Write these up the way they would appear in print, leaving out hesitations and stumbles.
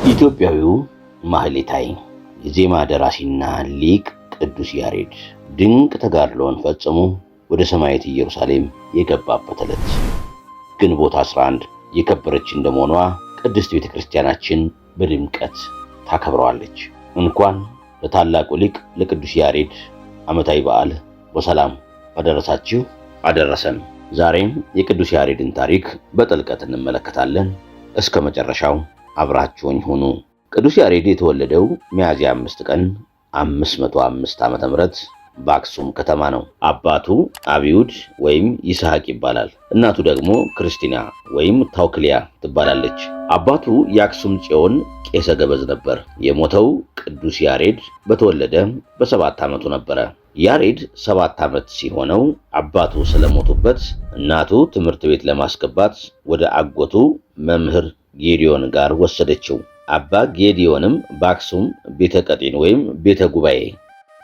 ኢትዮጵያዊው ማህሌታይ የዜማ ደራሲና ሊቅ ቅዱስ ያሬድ ድንቅ ተጋድሎውን ፈጽሞ ወደ ሰማያዊት ኢየሩሳሌም የገባበት ዕለት ግንቦት 11 የከበረች እንደመሆኗ ቅድስት ቤተክርስቲያናችን በድምቀት ታከብረዋለች። እንኳን ለታላቁ ሊቅ ለቅዱስ ያሬድ ዓመታዊ በዓል በሰላም አደረሳችሁ አደረሰን። ዛሬም የቅዱስ ያሬድን ታሪክ በጥልቀት እንመለከታለን። እስከ መጨረሻው አብራችሁኝ ሁኑ። ቅዱስ ያሬድ የተወለደው ሚያዝያ 5 ቀን 505 ዓመተ ምህረት በአክሱም ከተማ ነው። አባቱ አብዩድ ወይም ይስሐቅ ይባላል። እናቱ ደግሞ ክርስቲና ወይም ታውክሊያ ትባላለች። አባቱ የአክሱም ጽዮን ቄሰ ገበዝ ነበር። የሞተው ቅዱስ ያሬድ በተወለደ በ7 ዓመቱ ነበረ። ያሬድ 7 ዓመት ሲሆነው አባቱ ስለሞቱበት እናቱ ትምህርት ቤት ለማስገባት ወደ አጎቱ መምህር ጌዲዮን ጋር ወሰደችው። አባ ጌዲዮንም በአክሱም ቤተ ቀጢን ወይም ቤተ ጉባኤ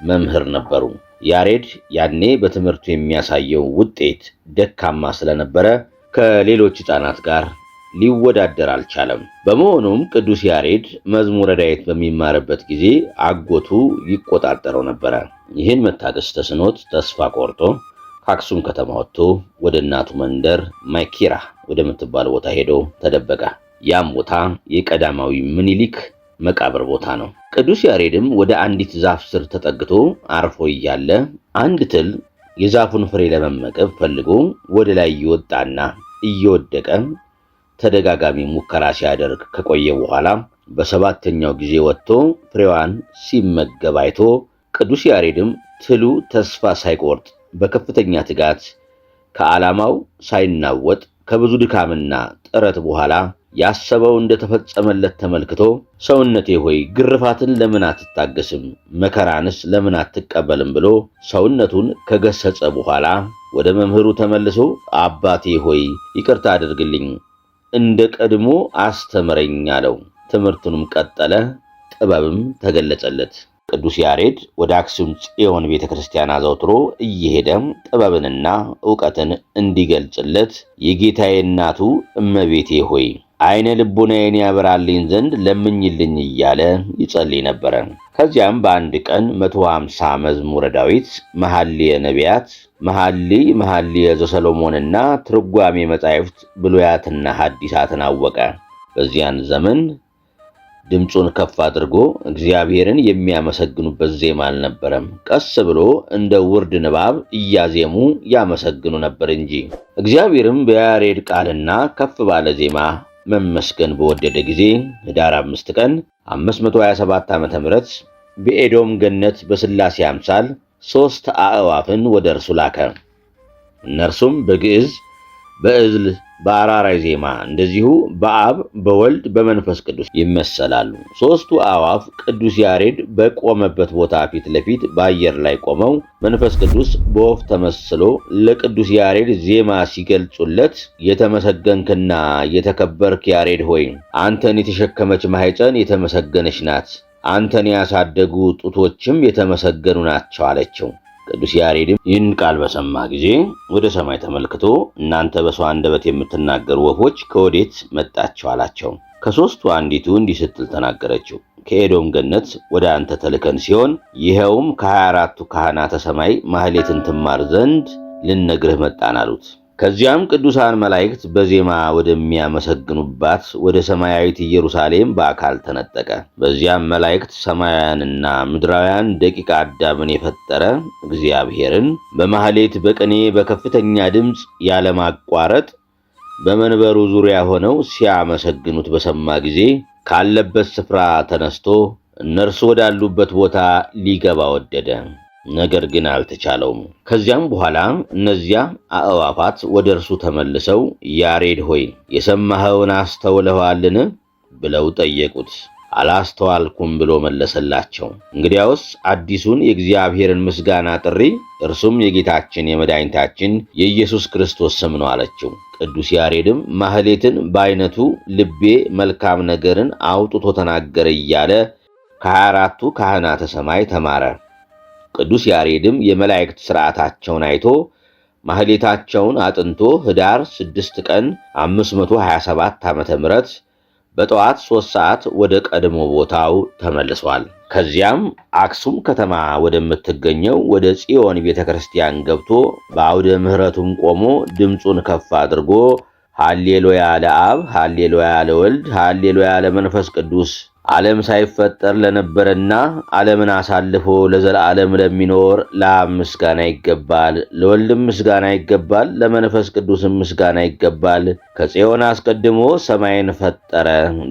መምህር ነበሩ። ያሬድ ያኔ በትምህርቱ የሚያሳየው ውጤት ደካማ ስለነበረ ከሌሎች ሕፃናት ጋር ሊወዳደር አልቻለም። በመሆኑም ቅዱስ ያሬድ መዝሙረ ዳዊት በሚማርበት ጊዜ አጎቱ ይቆጣጠረው ነበረ። ይህን መታገስ ተስኖት ተስፋ ቆርጦ ከአክሱም ከተማ ወጥቶ ወደ እናቱ መንደር ማይኪራ ወደምትባል ቦታ ሄዶ ተደበቀ። ያም ቦታ የቀዳማዊ ምኒልክ መቃብር ቦታ ነው። ቅዱስ ያሬድም ወደ አንዲት ዛፍ ስር ተጠግቶ አርፎ እያለ አንድ ትል የዛፉን ፍሬ ለመመገብ ፈልጎ ወደ ላይ እየወጣና እየወደቀ ተደጋጋሚ ሙከራ ሲያደርግ ከቆየ በኋላ በሰባተኛው ጊዜ ወጥቶ ፍሬዋን ሲመገብ አይቶ ቅዱስ ያሬድም ትሉ ተስፋ ሳይቆርጥ በከፍተኛ ትጋት ከዓላማው ሳይናወጥ ከብዙ ድካምና ጥረት በኋላ ያሰበው እንደተፈጸመለት ተመልክቶ ሰውነቴ ሆይ ግርፋትን ለምን አትታገስም? መከራንስ ለምን አትቀበልም? ብሎ ሰውነቱን ከገሰጸ በኋላ ወደ መምህሩ ተመልሶ አባቴ ሆይ ይቅርታ አድርግልኝ፣ እንደ ቀድሞ አስተምረኝ አለው። ትምህርቱንም ቀጠለ፣ ጥበብም ተገለጸለት። ቅዱስ ያሬድ ወደ አክሱም ጽዮን ቤተክርስቲያን አዘውትሮ እየሄደ ጥበብንና ዕውቀትን እንዲገልጽለት የጌታዬ እናቱ እመቤቴ ሆይ አይነ ልቡናዬን ያበራልኝ ዘንድ ለምኝልኝ እያለ ይጸልይ ነበረ። ከዚያም በአንድ ቀን 150 መዝሙረ ዳዊት፣ መኃልየ ነቢያት፣ መኃልየ ዘሰሎሞንና ትርጓሜ መጻሕፍት ብሉያትና ሐዲሳትን አወቀ። በዚያን ዘመን ድምፁን ከፍ አድርጎ እግዚአብሔርን የሚያመሰግኑበት ዜማ አልነበረም። ቀስ ብሎ እንደ ውርድ ንባብ እያዜሙ ያመሰግኑ ነበር እንጂ። እግዚአብሔርም በያሬድ ቃልና ከፍ ባለ ዜማ መመስገን በወደደ ጊዜ ኅዳር 5 ቀን 527 ዓመተ ምህረት በኤዶም ገነት በሥላሴ አምሳል 3 አዕዋፍን ወደ እርሱ ላከ። እነርሱም በግዕዝ፣ በዕዝል፣ በአራራይ ዜማ እንደዚሁ በአብ በወልድ በመንፈስ ቅዱስ ይመሰላሉ። 3ቱ አዕዋፍ ቅዱስ ያሬድ በቆመበት ቦታ ፊት ለፊት በአየር ላይ ቆመው መንፈስ ቅዱስ በወፍ ተመስሎ ለቅዱስ ያሬድ ዜማ ሲገልጹለት የተመሰገንክና የተከበርክ ያሬድ ሆይ አንተን የተሸከመች ማኅፀን የተመሰገነች ናት፣ አንተን ያሳደጉ ጡቶችም የተመሰገኑ ናቸው አለችው። ቅዱስ ያሬድም ይህን ቃል በሰማ ጊዜ ወደ ሰማይ ተመልክቶ እናንተ በሰው አንደበት የምትናገሩ ወፎች ከወዴት መጣችሁ አላቸው። ከሦስቱ አንዲቱ እንዲህ ስትል ተናገረችው፣ ከኤዶም ገነት ወደ አንተ ተልከን ሲሆን ይኸውም ከ24ቱ ካህናተ ሰማይ ማህሌትን ትማር ዘንድ ልነግርህ መጣን አሉት። ከዚያም ቅዱሳን መላእክት በዜማ ወደሚያመሰግኑባት ወደ ሰማያዊት ኢየሩሳሌም በአካል ተነጠቀ። በዚያም መላእክት ሰማያውያንና ምድራውያን ደቂቀ አዳምን የፈጠረ እግዚአብሔርን በማህሌት በቅኔ በከፍተኛ ድምፅ ያለማቋረጥ በመንበሩ ዙሪያ ሆነው ሲያመሰግኑት በሰማ ጊዜ ካለበት ስፍራ ተነስቶ እነርሱ ወዳሉበት ቦታ ሊገባ ወደደ። ነገር ግን አልተቻለውም። ከዚያም በኋላ እነዚያ አዕዋፋት ወደ እርሱ ተመልሰው ያሬድ ሆይ የሰማኸውን አስተውለዋልን? ብለው ጠየቁት። አላስተዋልኩም ብሎ መለሰላቸው። እንግዲያውስ አዲሱን የእግዚአብሔርን ምስጋና ጥሪ እርሱም የጌታችን የመድኃኒታችን የኢየሱስ ክርስቶስ ስም ነው አለችው። ቅዱስ ያሬድም ማህሌትን በአይነቱ ልቤ መልካም ነገርን አውጥቶ ተናገረ እያለ ከ24ቱ ካህናተ ሰማይ ተማረ። ቅዱስ ያሬድም የመላእክት ሥርዓታቸውን አይቶ ማህሌታቸውን አጥንቶ ኅዳር 6 ቀን 527 ዓመተ ምህረት በጠዋት 3 ሰዓት ወደ ቀድሞ ቦታው ተመልሷል። ከዚያም አክሱም ከተማ ወደምትገኘው ወደ ጽዮን ቤተክርስቲያን ገብቶ በአውደ ምሕረቱም ቆሞ ድምፁን ከፍ አድርጎ ሃሌሉያ ለአብ፣ ሃሌሉያ ለወልድ፣ ሃሌሉያ ለመንፈስ ቅዱስ ዓለም ሳይፈጠር ለነበረና ዓለምን አሳልፎ ለዘላለም ለሚኖር ለአብ ምስጋና ይገባል፣ ለወልድም ምስጋና ይገባል፣ ለመንፈስ ቅዱስም ምስጋና ይገባል። ከጽዮን አስቀድሞ ሰማይን ፈጠረ፣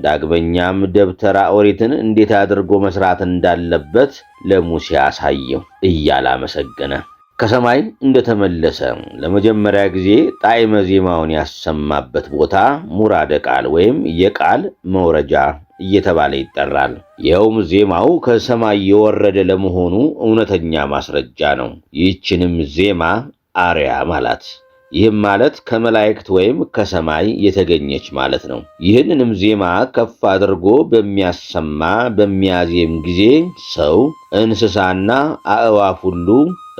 ዳግመኛም ደብተራ ኦሪትን እንዴት አድርጎ መስራት እንዳለበት ለሙሴ አሳየው እያለ አመሰገነ። ከሰማይ እንደተመለሰ ለመጀመሪያ ጊዜ ጣዕመ ዜማውን ያሰማበት ቦታ ሙራደ ቃል ወይም የቃል መውረጃ እየተባለ ይጠራል። ይኸውም ዜማው ከሰማይ የወረደ ለመሆኑ እውነተኛ ማስረጃ ነው። ይህችንም ዜማ አርያም አላት። ይህም ማለት ከመላእክት ወይም ከሰማይ የተገኘች ማለት ነው። ይህንንም ዜማ ከፍ አድርጎ በሚያሰማ በሚያዜም ጊዜ ሰው፣ እንስሳና አእዋፍ ሁሉ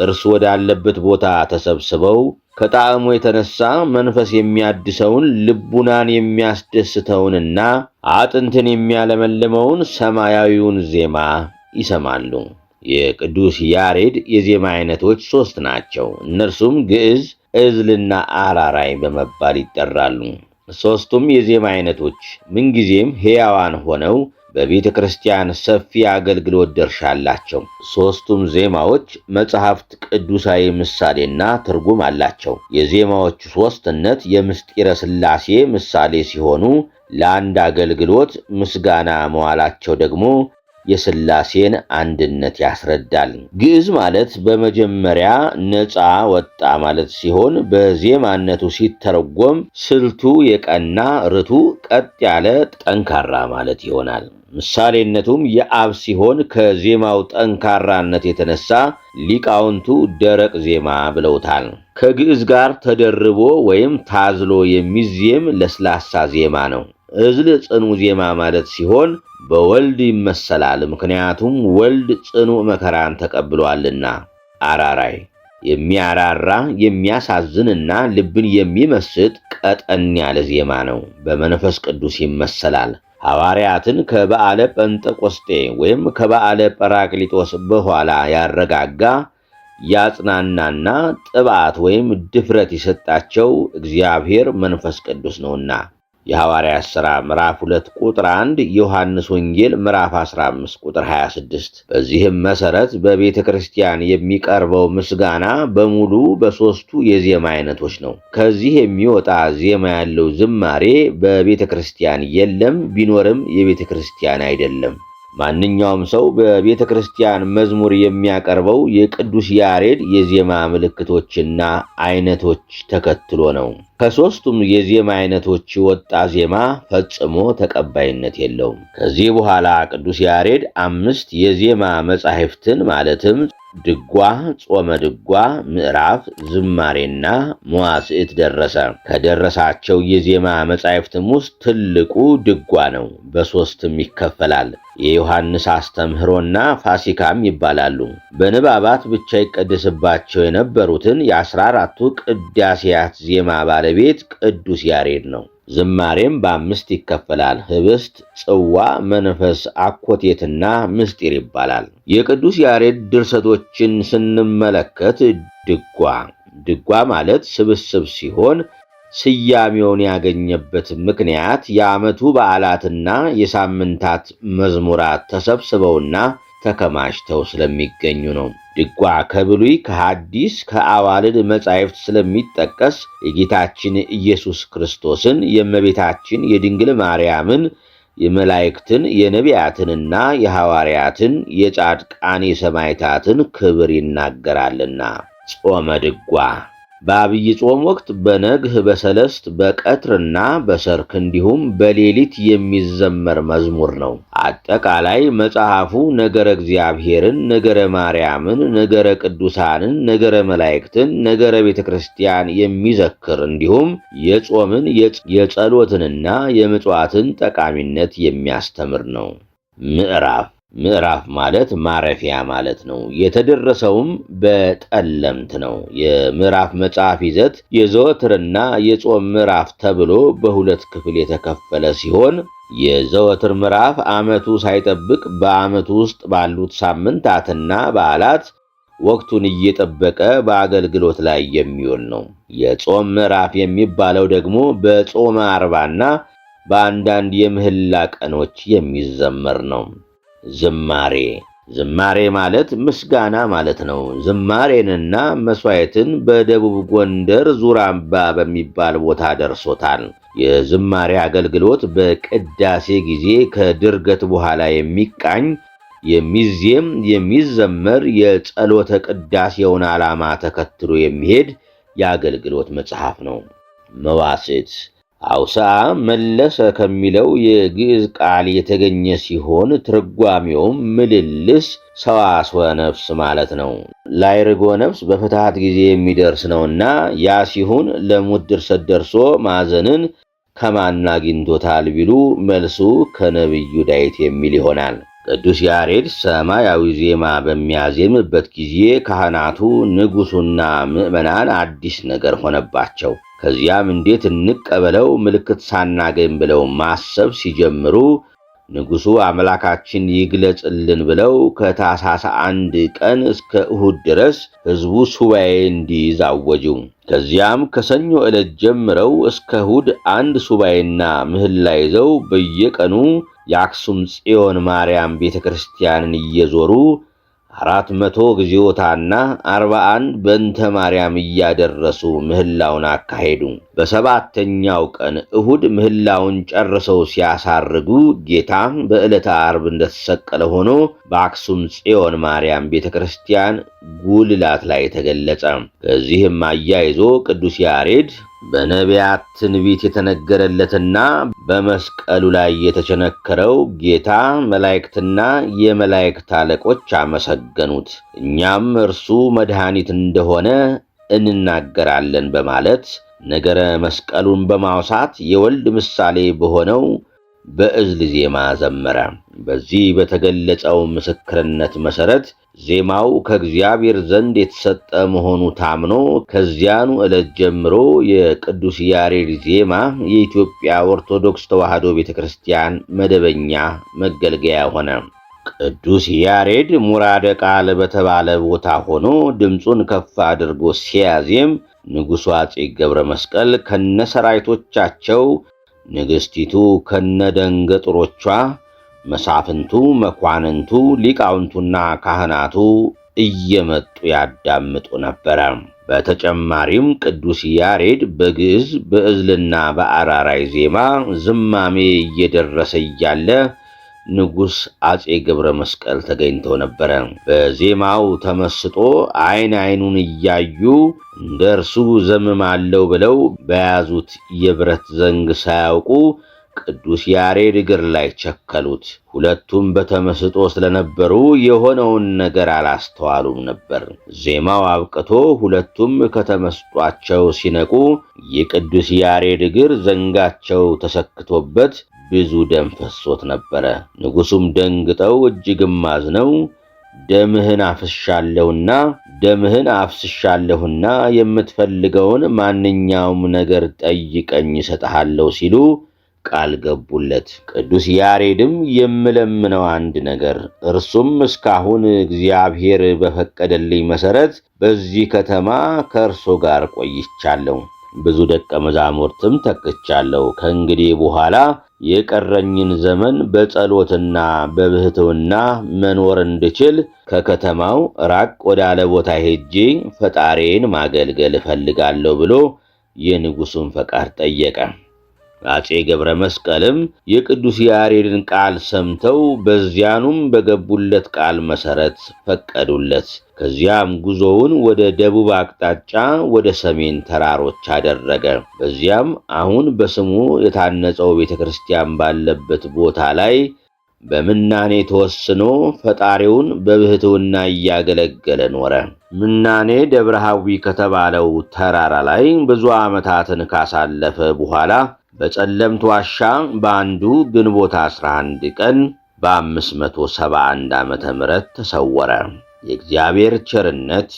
እርሱ ወዳለበት ቦታ ተሰብስበው ከጣዕሙ የተነሳ መንፈስ የሚያድሰውን ልቡናን የሚያስደስተውንና አጥንትን የሚያለመልመውን ሰማያዊውን ዜማ ይሰማሉ። የቅዱስ ያሬድ የዜማ አይነቶች 3 ናቸው። እነርሱም ግዕዝ፣ ዕዝልና አራራይ በመባል ይጠራሉ። 3ቱም የዜማ አይነቶች ምንጊዜም ሕያዋን ሆነው በቤተ ክርስቲያን ሰፊ አገልግሎት ድርሻ አላቸው። 3ቱም ዜማዎች መጽሐፍት ቅዱሳዊ ምሳሌና ትርጉም አላቸው። የዜማዎቹ 3ነት የምስጢረ ሥላሴ ምሳሌ ሲሆኑ ለአንድ አገልግሎት ምስጋና መዋላቸው ደግሞ የሥላሴን አንድነት ያስረዳል። ግዕዝ ማለት በመጀመሪያ ነፃ ወጣ ማለት ሲሆን በዜማነቱ ሲተረጎም ስልቱ የቀና ርቱ ቀጥ ያለ ጠንካራ ማለት ይሆናል። ምሳሌነቱም የአብ ሲሆን ከዜማው ጠንካራነት የተነሳ ሊቃውንቱ ደረቅ ዜማ ብለውታል። ከግዕዝ ጋር ተደርቦ ወይም ታዝሎ የሚዜም ለስላሳ ዜማ ነው። ዕዝል ጽኑ ዜማ ማለት ሲሆን በወልድ ይመሰላል፣ ምክንያቱም ወልድ ጽኑ መከራን ተቀብሏልና። አራራይ የሚያራራ የሚያሳዝንና ልብን የሚመስጥ ቀጠን ያለ ዜማ ነው። በመንፈስ ቅዱስ ይመሰላል። ሐዋርያትን ከበዓለ ጴንጠቆስጤ ወይም ከበዓለ ጰራቅሊጦስ በኋላ ያረጋጋ ያጽናናና ጥባት ወይም ድፍረት የሰጣቸው እግዚአብሔር መንፈስ ቅዱስ ነውና። የሐዋርያት ሥራ ምዕራፍ 2 ቁጥር 1፣ ዮሐንስ ወንጌል ምዕራፍ 15 ቁጥር 26። በዚህም መሠረት በቤተ ክርስቲያን የሚቀርበው ምስጋና በሙሉ በሦስቱ የዜማ አይነቶች ነው። ከዚህ የሚወጣ ዜማ ያለው ዝማሬ በቤተ ክርስቲያን የለም፣ ቢኖርም የቤተ ክርስቲያን አይደለም። ማንኛውም ሰው በቤተ ክርስቲያን መዝሙር የሚያቀርበው የቅዱስ ያሬድ የዜማ ምልክቶችና አይነቶች ተከትሎ ነው። ከሦስቱም የዜማ አይነቶች ወጣ ዜማ ፈጽሞ ተቀባይነት የለውም። ከዚህ በኋላ ቅዱስ ያሬድ 5 የዜማ መጻሕፍትን ማለትም ድጓ፣ ጾመ ድጓ፣ ምዕራፍ፣ ዝማሬና መዋሥዕት ደረሰ። ከደረሳቸው የዜማ መጻሕፍትም ውስጥ ትልቁ ድጓ ነው። በ3ም ይከፈላል። የዮሐንስ አስተምህሮና ፋሲካም ይባላሉ። በንባባት ብቻ ይቀደስባቸው የነበሩትን የ14ቱ ቅዳሴያት ዜማ ባለቤት ቅዱስ ያሬድ ነው። ዝማሬም በ5 ይከፈላል። ህብስት፣ ጽዋ፣ መንፈስ፣ አኮቴትና ምስጢር ይባላል። የቅዱስ ያሬድ ድርሰቶችን ስንመለከት ድጓ ማለት ስብስብ ሲሆን ስያሜውን ያገኘበት ምክንያት የዓመቱ በዓላትና የሳምንታት መዝሙራት ተሰብስበውና ተከማችተው ስለሚገኙ ነው። ድጓ ከብሉይ ከሐዲስ ከአዋልድ መጻሕፍት ስለሚጠቀስ የጌታችን ኢየሱስ ክርስቶስን፣ የእመቤታችን የድንግል ማርያምን፣ የመላእክትን፣ የነቢያትንና የሐዋርያትን፣ የጻድቃን የሰማዕታትን ክብር ይናገራልና። ጾመ ድጓ በአብይ ጾም ወቅት በነግህ በሰለስት በቀትርና በሰርክ እንዲሁም በሌሊት የሚዘመር መዝሙር ነው። አጠቃላይ መጽሐፉ ነገረ እግዚአብሔርን፣ ነገረ ማርያምን፣ ነገረ ቅዱሳንን፣ ነገረ መላእክትን፣ ነገረ ቤተ ክርስቲያን የሚዘክር እንዲሁም የጾምን የጸሎትንና የምጽዋትን ጠቃሚነት የሚያስተምር ነው። ምዕራፍ ምዕራፍ ማለት ማረፊያ ማለት ነው። የተደረሰውም በጠለምት ነው። የምዕራፍ መጽሐፍ ይዘት የዘወትርና የጾም ምዕራፍ ተብሎ በሁለት ክፍል የተከፈለ ሲሆን የዘወትር ምዕራፍ ዓመቱ ሳይጠብቅ በዓመቱ ውስጥ ባሉት ሳምንታትና በዓላት ወቅቱን እየጠበቀ በአገልግሎት ላይ የሚውል ነው። የጾም ምዕራፍ የሚባለው ደግሞ በጾመ አርባና በአንዳንድ የምህላ ቀኖች የሚዘመር ነው። ዝማሬ ማለት ምስጋና ማለት ነው። ዝማሬንና መሥዋዕትን በደቡብ ጎንደር ዙራምባ በሚባል ቦታ ደርሶታል። የዝማሬ አገልግሎት በቅዳሴ ጊዜ ከድርገት በኋላ የሚቃኝ የሚዜም የሚዘመር የጸሎተ ቅዳሴውን ዓላማ ተከትሎ የሚሄድ የአገልግሎት መጽሐፍ ነው። መዋሥዕት አውስአ መለሰ ከሚለው የግዕዝ ቃል የተገኘ ሲሆን ትርጓሜውም ምልልስ ሰዋስወ ነፍስ ማለት ነው። ላዕርጎ ነፍስ በፍትሐት ጊዜ የሚደርስ ነውና ያ ሲሆን ለሙት ድርሰት ደርሶ ማዘንን ከማን አግኝቶታል ቢሉ መልሱ ከነቢዩ ዳዊት የሚል ይሆናል። ቅዱስ ያሬድ ሰማያዊ ዜማ በሚያዜምበት ጊዜ ካህናቱ፣ ንጉሡና ምዕመናን አዲስ ነገር ሆነባቸው። ከዚያም እንዴት እንቀበለው ምልክት ሳናገኝ ብለው ማሰብ ሲጀምሩ ንጉሡ አምላካችን ይግለጽልን ብለው ከታኅሳስ 1 ቀን እስከ እሁድ ድረስ ሕዝቡ ሱባኤ እንዲይዝ አወጁ። ከዚያም ከሰኞ ዕለት ጀምረው እስከ እሁድ አንድ ሱባኤና ምህላ ይዘው በየቀኑ የአክሱም ጽዮን ማርያም ቤተ ክርስቲያንን እየዞሩ 400 ጊዜዎታና 41 በእንተ ማርያም እያደረሱ ምህላውን አካሄዱ። በሰባተኛው ቀን እሁድ ምህላውን ጨርሰው ሲያሳርጉ ጌታ በዕለተ ዓርብ እንደተሰቀለ ሆኖ በአክሱም ጽዮን ማርያም ቤተ ክርስቲያን ጉልላት ላይ ተገለጸ። ከዚህም አያይዞ ቅዱስ ያሬድ በነቢያት ትንቢት የተነገረለትና በመስቀሉ ላይ የተቸነከረው ጌታ መላእክትና የመላእክት አለቆች አመሰገኑት፣ እኛም እርሱ መድኃኒት እንደሆነ እንናገራለን በማለት ነገረ መስቀሉን በማውሳት የወልድ ምሳሌ በሆነው በዕዝል ዜማ ዘመረ። በዚህ በተገለጸው ምስክርነት መሠረት ዜማው ከእግዚአብሔር ዘንድ የተሰጠ መሆኑ ታምኖ ከዚያኑ ዕለት ጀምሮ የቅዱስ ያሬድ ዜማ የኢትዮጵያ ኦርቶዶክስ ተዋሕዶ ቤተ ክርስቲያን መደበኛ መገልገያ ሆነ። ቅዱስ ያሬድ ሙራደ ቃል በተባለ ቦታ ሆኖ ድምፁን ከፍ አድርጎ ሲያዜም ንጉሡ አፄ ገብረ መስቀል ከነሰራዊቶቻቸው፣ ንግሥቲቱ ከነደንገጥሮቿ፣ መሳፍንቱ፣ መኳንንቱ፣ ሊቃውንቱና ካህናቱ እየመጡ ያዳምጡ ነበረ። በተጨማሪም ቅዱስ ያሬድ በግዕዝ በዕዝልና በአራራይ ዜማ ዝማሜ እየደረሰ እያለ ንጉሥ አፄ ገብረ መስቀል ተገኝተው ነበረ። በዜማው ተመስጦ ዓይኑን እያዩ እንደ እርሱ ዘምማለሁ ብለው በያዙት የብረት ዘንግ ሳያውቁ ቅዱስ ያሬድ እግር ላይ ቸከሉት። ሁለቱም በተመስጦ ስለነበሩ የሆነውን ነገር አላስተዋሉም ነበር። ዜማው አብቅቶ ሁለቱም ከተመስጧቸው ሲነቁ የቅዱስ ያሬድ እግር ዘንጋቸው ተሰክቶበት ብዙ ደም ፈሶት ነበረ። ንጉሡም ደንግጠው እጅግም አዝነው ደምህን አፍስሻለሁና የምትፈልገውን ማንኛውም ነገር ጠይቀኝ እሰጥሃለሁ ሲሉ ቃል ገቡለት። ቅዱስ ያሬድም የምለምነው አንድ ነገር እርሱም እስካሁን እግዚአብሔር በፈቀደልኝ መሠረት በዚህ ከተማ ከእርሶ ጋር ቆይቻለሁ፣ ብዙ ደቀ መዛሙርትም ተክቻለሁ። ከእንግዲህ በኋላ የቀረኝን ዘመን በጸሎትና በብሕትውና መኖር እንድችል ከከተማው ራቅ ወዳለ ቦታ ሄጄ ፈጣሪዬን ማገልገል እፈልጋለሁ ብሎ የንጉሡን ፈቃድ ጠየቀ። አፄ ገብረ መስቀልም የቅዱስ ያሬድን ቃል ሰምተው በዚያኑም በገቡለት ቃል መሠረት ፈቀዱለት። ከዚያም ጉዞውን ወደ ደቡብ አቅጣጫ ወደ ሰሜን ተራሮች አደረገ። በዚያም አሁን በስሙ የታነጸው ቤተ ክርስቲያን ባለበት ቦታ ላይ በምናኔ ተወስኖ ፈጣሪውን በብሕትውና እያገለገለ ኖረ። ምናኔ ደብረ ሐዊ ከተባለው ተራራ ላይ ብዙ ዓመታትን ካሳለፈ በኋላ በጸለምት ዋሻ በአንዱ ግንቦት 11 ቀን በ571 ዓመተ ምህረት ተሰወረ። የእግዚአብሔር ቸርነት፣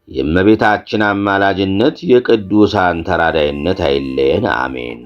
የእመቤታችን አማላጅነት፣ የቅዱሳን ተራዳይነት አይለየን። አሜን።